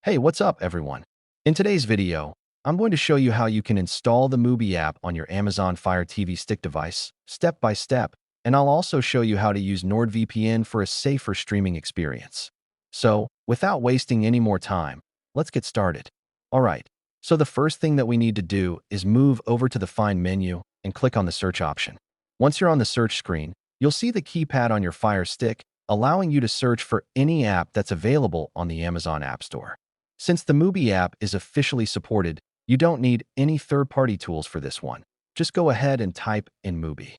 Hey, what's up, everyone? In today's video, I'm going to show you how you can install the MUBI app on your Amazon Fire TV Stick device, step by step, and I'll also show you how to use NordVPN for a safer streaming experience. So, without wasting any more time, let's get started. Alright, so the first thing that we need to do is move over to the Find menu and click on the search option. Once you're on the search screen, you'll see the keypad on your Fire Stick, allowing you to search for any app that's available on the Amazon App Store. Since the MUBI app is officially supported, you don't need any third-party tools for this one. Just go ahead and type in MUBI.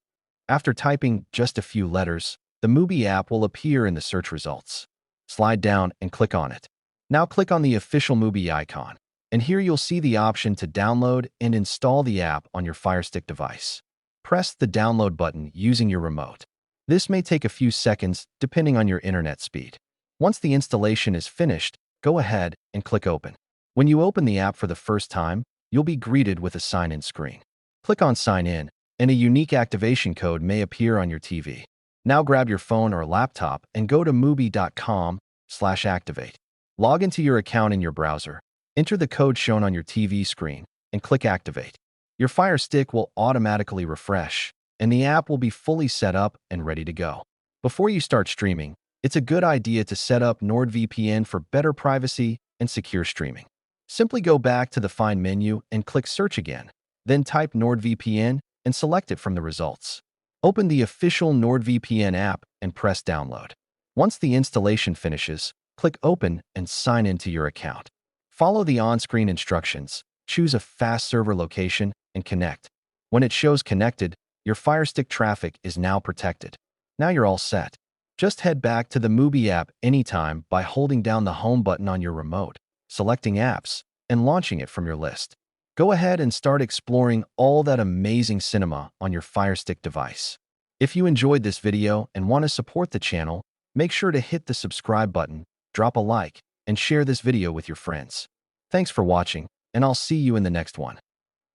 After typing just a few letters, the MUBI app will appear in the search results. Slide down and click on it. Now click on the official MUBI icon, and here you'll see the option to download and install the app on your FireStick device. Press the download button using your remote. This may take a few seconds depending on your internet speed. Once the installation is finished, go ahead and click Open. When you open the app for the first time, you'll be greeted with a sign-in screen. Click on Sign In, and a unique activation code may appear on your TV. Now grab your phone or laptop and go to mubi.com/activate. Log into your account in your browser, enter the code shown on your TV screen, and click Activate. Your Fire Stick will automatically refresh, and the app will be fully set up and ready to go. Before you start streaming, it's a good idea to set up NordVPN for better privacy and secure streaming. Simply go back to the Find menu and click Search again. Then type NordVPN and select it from the results. Open the official NordVPN app and press Download. Once the installation finishes, click Open and sign into your account. Follow the on-screen instructions, choose a fast server location, and connect. When it shows connected, your Fire Stick traffic is now protected. Now you're all set. Just head back to the MUBI app anytime by holding down the Home button on your remote, selecting Apps, and launching it from your list. Go ahead and start exploring all that amazing cinema on your Fire Stick device. If you enjoyed this video and want to support the channel, make sure to hit the subscribe button, drop a like, and share this video with your friends. Thanks for watching, and I'll see you in the next one.